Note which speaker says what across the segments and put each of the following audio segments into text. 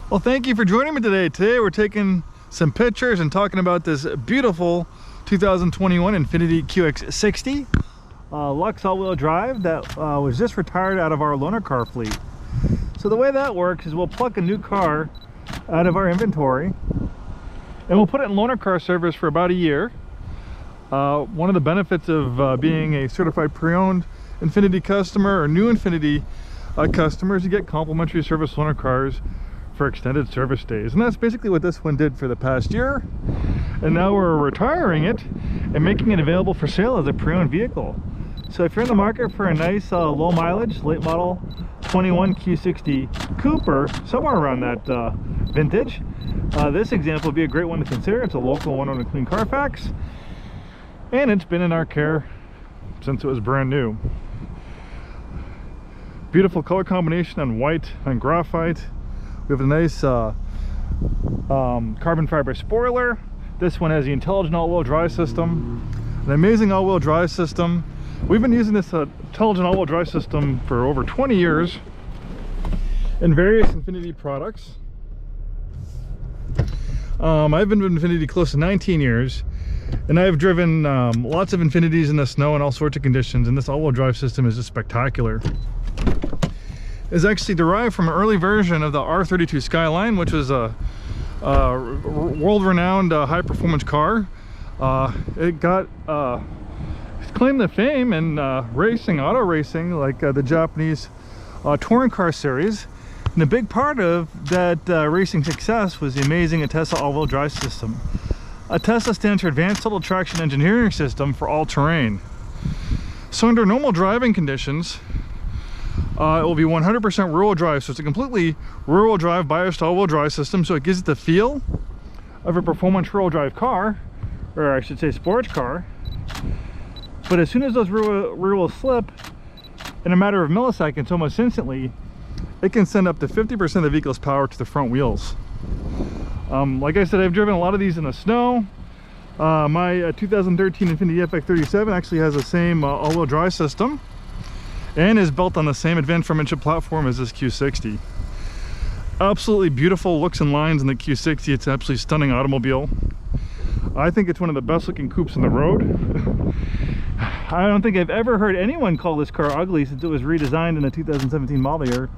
Speaker 1: Well, thank you for joining me today. Today we're taking some pictures and talking about this beautiful 2021 Infiniti Q60 LUXE all-wheel drive that was just retired out of our loaner car fleet. So the way that works is we'll pluck a new car out of our inventory and we'll put it in loaner car service for about a year. One of the benefits of being a certified pre-owned Infiniti customer or new Infiniti customers, you get complimentary service loaner cars for extended service days, and that's basically what this one did for the past year. And now we're retiring it and making it available for sale as a pre-owned vehicle. So if you're in the market for a nice low mileage late model 21 Q60 coupe or somewhere around that vintage, this example would be a great one to consider. It's a local one on a clean Carfax, and it's been in our care since it was brand new. Beautiful color combination on white and graphite. We have a nice carbon fiber spoiler. This one has the intelligent all-wheel drive system, an amazing all-wheel drive system. We've been using this intelligent all-wheel drive system for over 20 years in various Infiniti products. I've been with Infiniti close to 19 years, and I've driven lots of Infinitis in the snow and all sorts of conditions, and this all-wheel drive system is just spectacular. Is actually derived from an early version of the R32 Skyline, which was a world-renowned high-performance car. It got claim to fame in racing, auto racing, like the Japanese touring car series. And a big part of that racing success was the amazing Tesla all-wheel drive system. Tesla stands for Advanced Total Traction Engineering System for all-terrain. So under normal driving conditions, it will be 100% rear-wheel drive, so it's a completely rear-wheel drive biased all-wheel drive system, so it gives it the feel of a performance rear-wheel drive car, or I should say sports car. But as soon as those rear wheels slip, in a matter of milliseconds, almost instantly, it can send up to 50% of the vehicle's power to the front wheels. Like I said, I've driven a lot of these in the snow. My 2013 Infiniti FX37 actually has the same all-wheel drive system and is built on the same advanced Midship platform as this Q60. Absolutely beautiful looks and lines in the Q60. It's an absolutely stunning automobile. I think it's one of the best looking coupes on the road. I don't think I've ever heard anyone call this car ugly since it was redesigned in the 2017 model year.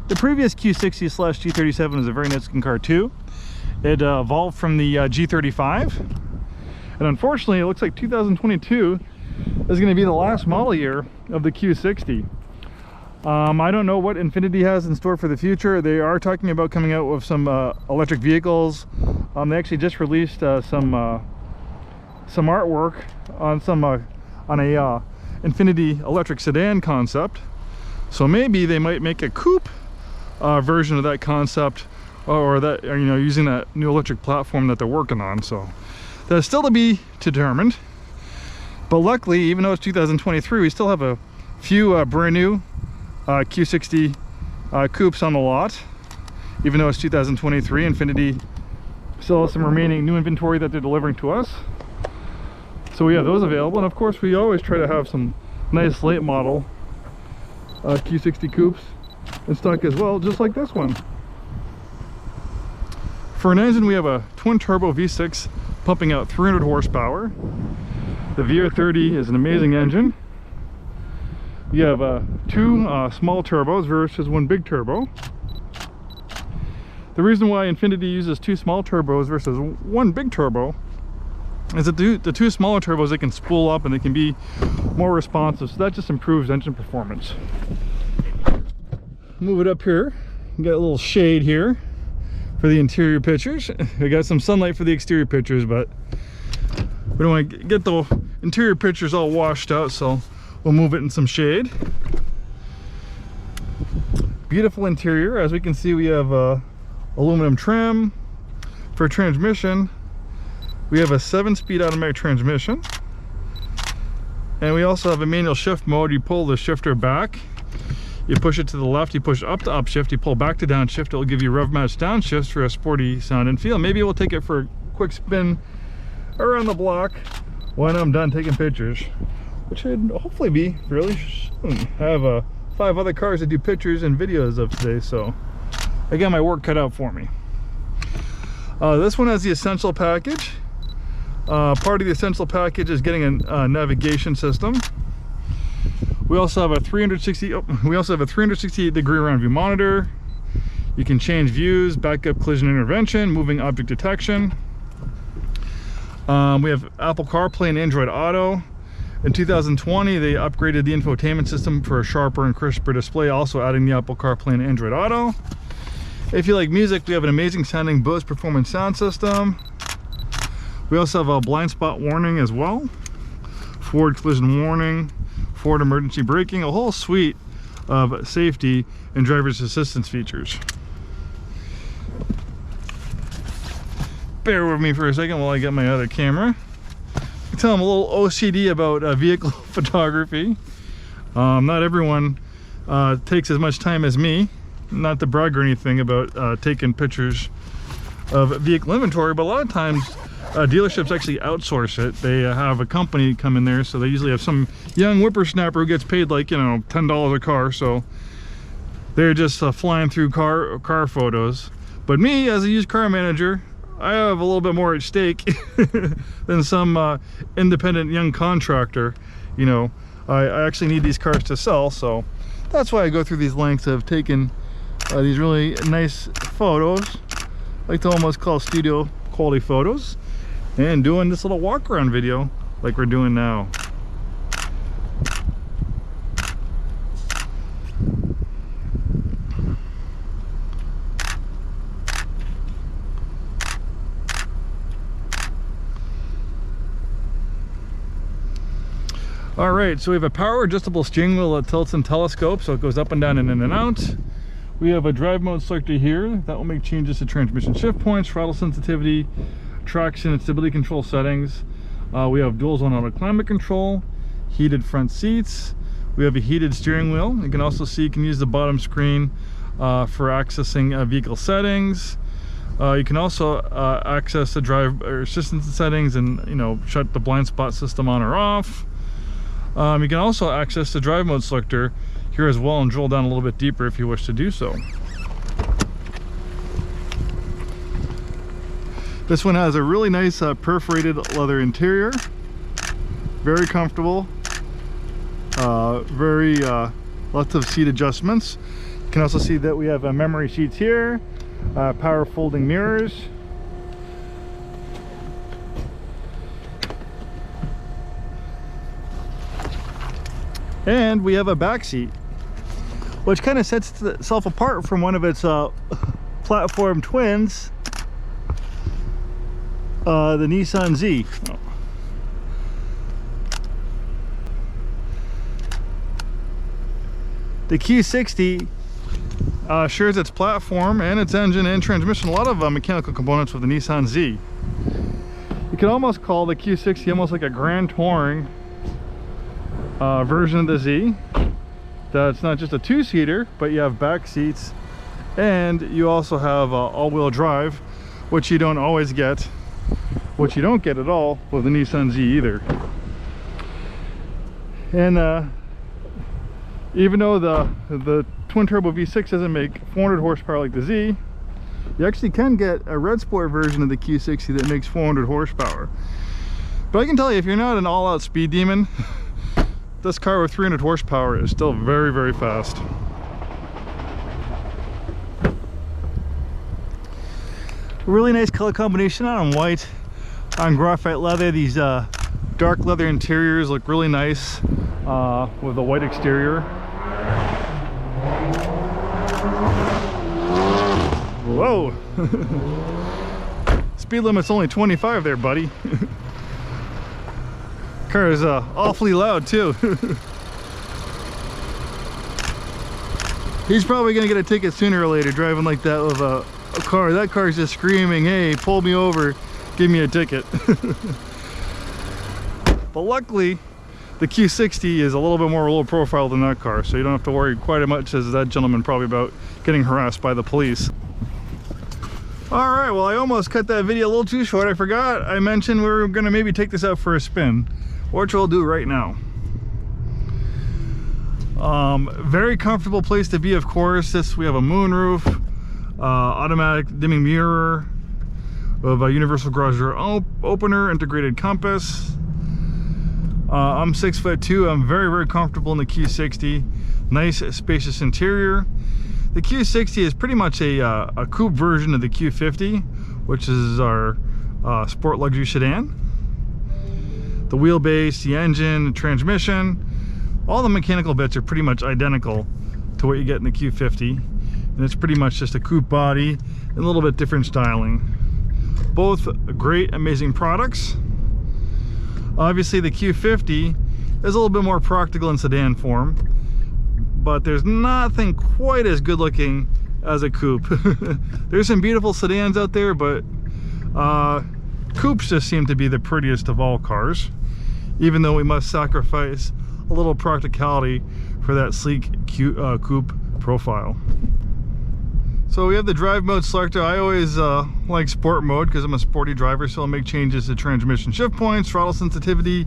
Speaker 1: The previous Q60/G37 was a very nice looking car too. It evolved from the G35, and unfortunately it looks like 2022 is going to be the last model year of the Q60. I don't know what Infiniti has in store for the future. They are talking about coming out with some electric vehicles. They actually just released some artwork on a Infiniti electric sedan concept. So maybe they might make a coupe version of that concept, or that, you know, using that new electric platform that they're working on. So that's still to be determined. But luckily, even though it's 2023, we still have a few brand new Q60 coupes on the lot. Even though it's 2023, Infiniti still has some remaining new inventory that they're delivering to us. So we have those available, and of course we always try to have some nice late model Q60 coupes in stock as well, just like this one. For an engine, we have a twin turbo V6 pumping out 300 horsepower. The VR30 is an amazing engine. You have two small turbos versus one big turbo. The reason why Infiniti uses two small turbos versus one big turbo is that the two smaller turbos, they can spool up and they can be more responsive, so that just improves engine performance. Move it up here. We got a little shade here for the interior pictures. We got some sunlight for the exterior pictures, but we don't want to get the interior pictures all washed out, so we'll move it in some shade. Beautiful interior. As we can see, we have aluminum trim. For transmission, we have a 7-speed automatic transmission, and we also have a manual shift mode. You pull the shifter back, you push it to the left, you push up to upshift, you pull back to downshift. It will give you rev match downshifts for a sporty sound and feel. Maybe we'll take it for a quick spin around the block when I'm done taking pictures, which should hopefully be fairly soon. I have 5 other cars to do pictures and videos of today, so I got my work cut out for me. This one has the essential package. Part of the essential package is getting a navigation system. We also have a 360-degree round view monitor. You can change views, backup collision intervention, moving object detection. We have Apple CarPlay and AndroidAuto. In 2020, they upgraded the infotainment system for a sharper and crisper display, also adding the Apple CarPlay and AndroidAuto. If you like music, we have an amazing sounding Bose performance sound system. We also have a blind spot warning as well, forward collision warning, forward emergency braking, a whole suite of safety and driver's assistance features. Bear with me for a second while I get my other camera. I tell I'm a little OCD about vehicle photography. Not everyone takes as much time as me. Not to brag or anything about taking pictures of vehicle inventory, but a lot of times dealerships actually outsource it. They have a company come in there, so they usually have some young whippersnapper who gets paid like, you know, $10 a car, so they're just flying through car photos. But me, as a used car manager, I have a little bit more at stake than some independent young contractor. You know, I actually need these cars to sell, so that's why I go through these lengths of taking these really nice photos, I like to almost call studio quality photos, and doing this little walk around video like we're doing now. All right, so we have a power adjustable steering wheel that tilts and telescopes, so it goes up and down and in and out. We have a drive mode selector here that will make changes to transmission shift points, throttle sensitivity, traction and stability control settings. We have dual zone auto climate control, heated front seats. We have a heated steering wheel. You can also see you can use the bottom screen for accessing vehicle settings. You can also access the drive or assistance settings and, you know, shut the blind spot system on or off. You can also access the drive mode selector here as well and drill down a little bit deeper if you wish to do so. This one has a really nice perforated leather interior, very comfortable, lots of seat adjustments. You can also see that we have memory seats here, power folding mirrors. And we have a back seat, which kind of sets itself apart from one of its platform twins, the Nissan Z. The Q60 shares its platform and its engine and transmission, a lot of mechanical components with the Nissan Z. You can almost call the Q60 almost like a Grand Touring version of the Z. That's not just a two-seater, but you have back seats, and you also have all-wheel drive, which you don't always get, which you don't get at all with the Nissan Z either. And even though the twin turbo V6 doesn't make 400 horsepower like the Z, you actually can get a Red Sport version of the Q60 that makes 400 horsepower. But I can tell you, if you're not an all-out speed demon, this car with 300 horsepower is still very, very fast. Really nice color combination on white, on graphite leather. These dark leather interiors look really nice with a white exterior. Whoa! Speed limit's only 25 there, buddy. Car is awfully loud too. He's probably gonna get a ticket sooner or later driving like that with a car. That car's just screaming, hey, pull me over, give me a ticket. But luckily the Q60 is a little bit more low profile than that car, so you don't have to worry quite as much as that gentleman probably about getting harassed by the police. All right, well, I almost cut that video a little too short. I forgot I mentioned we were gonna maybe take this out for a spin, which we'll do right now. Very comfortable place to be, of course. We have a moonroof, automatic dimming mirror. We have a universal garage door opener, integrated compass. I'm 6'2". I'm very comfortable in the Q60. Nice spacious interior. The Q60 is pretty much a coupe version of the Q50, which is our sport luxury sedan. The wheelbase, the engine, the transmission, all the mechanical bits are pretty much identical to what you get in the Q50. And it's pretty much just a coupe body and a little bit different styling. Both great, amazing products. Obviously the Q50 is a little bit more practical in sedan form, but there's nothing quite as good looking as a coupe. There's some beautiful sedans out there, but coupes just seem to be the prettiest of all cars, even though we must sacrifice a little practicality for that sleek coupe profile. So we have the drive mode selector. I always like sport mode because I'm a sporty driver, so I'll make changes to transmission shift points, throttle sensitivity,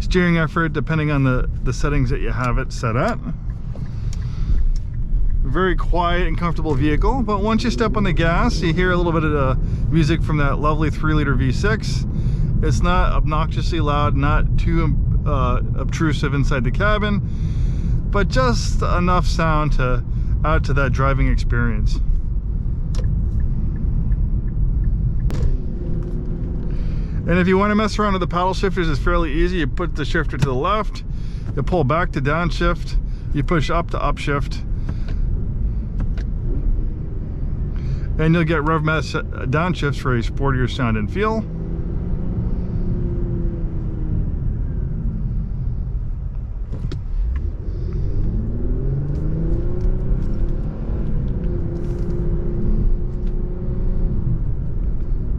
Speaker 1: steering effort, depending on the settings that you have it set at. Very quiet and comfortable vehicle, but once you step on the gas, you hear a little bit of the music from that lovely 3-liter V6. It's not obnoxiously loud, not too obtrusive inside the cabin, but just enough sound to add to that driving experience. And if you want to mess around with the paddle shifters, it's fairly easy. You put the shifter to the left, you pull back to downshift, you push up to upshift, and you'll get rev mass downshifts for a sportier sound and feel.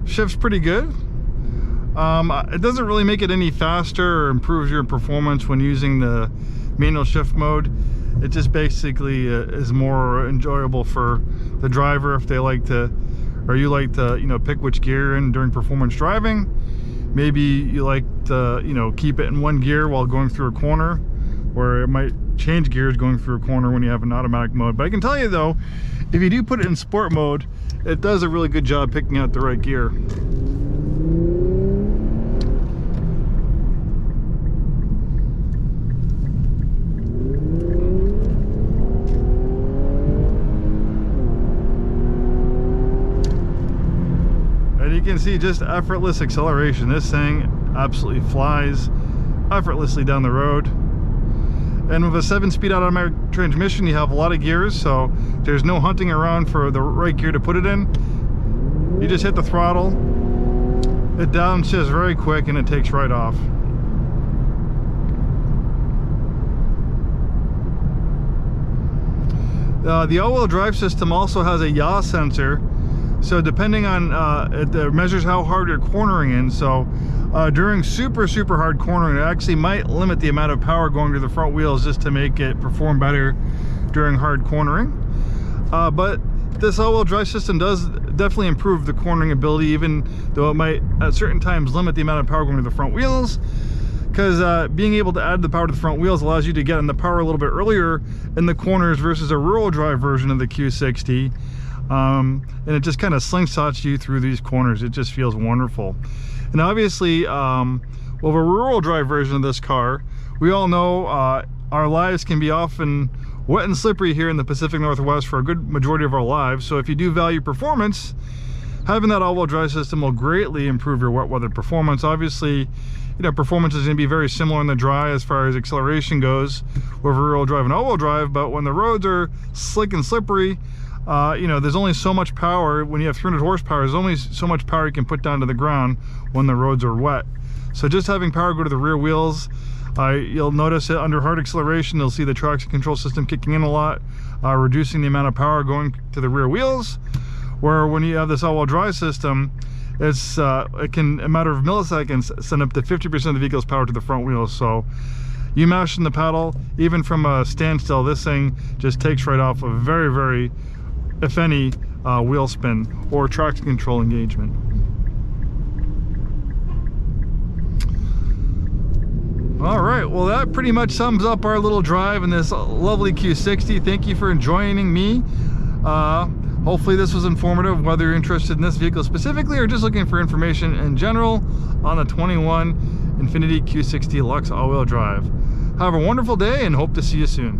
Speaker 1: Shifts pretty good. It doesn't really make it any faster or improves your performance when using the manual shift mode. It just basically is more enjoyable for the driver if they like to, or you like to, you know, pick which gear in during performance driving. Maybe you like to, you know, keep it in one gear while going through a corner, where it might change gears going through a corner when you have an automatic mode. But I can tell you though, if you do put it in sport mode, it does a really good job picking out the right gear. You can see just effortless acceleration. This thing absolutely flies effortlessly down the road. And with a 7-speed automatic transmission, you have a lot of gears, so there's no hunting around for the right gear to put it in. You just hit the throttle, it downshifts very quick, and it takes right off. The all-wheel drive system also has a yaw sensor. So depending on, it measures how hard you're cornering in. So during super hard cornering, it actually might limit the amount of power going to the front wheels just to make it perform better during hard cornering. But this all-wheel drive system does definitely improve the cornering ability, even though it might at certain times limit the amount of power going to the front wheels. Because being able to add the power to the front wheels allows you to get in the power a little bit earlier in the corners versus a rear-wheel drive version of the Q60. And it just kind of slingshots you through these corners. It just feels wonderful. And obviously, with a rear-wheel drive version of this car, we all know our lives can be often wet and slippery here in the Pacific Northwest for a good majority of our lives. So if you do value performance, having that all-wheel drive system will greatly improve your wet weather performance. Obviously, you know, performance is going to be very similar in the dry as far as acceleration goes with rear-wheel drive and all-wheel drive, but when the roads are slick and slippery, you know, there's only so much power. When you have 300 horsepower, there's only so much power you can put down to the ground when the roads are wet. So just having power go to the rear wheels, you'll notice it under hard acceleration. You'll see the traction control system kicking in a lot, reducing the amount of power going to the rear wheels. Where when you have this all-wheel drive system, it can, in a matter of milliseconds, send up to 50% of the vehicle's power to the front wheels. So you mashing the pedal, even from a standstill, this thing just takes right off a very, if any, wheel spin or traction control engagement. All right, well, that pretty much sums up our little drive in this lovely Q60. Thank you for joining me. Hopefully this was informative, whether you're interested in this vehicle specifically or just looking for information in general on the 21 Infiniti Q60 LUXE all-wheel drive. Have a wonderful day and hope to see you soon.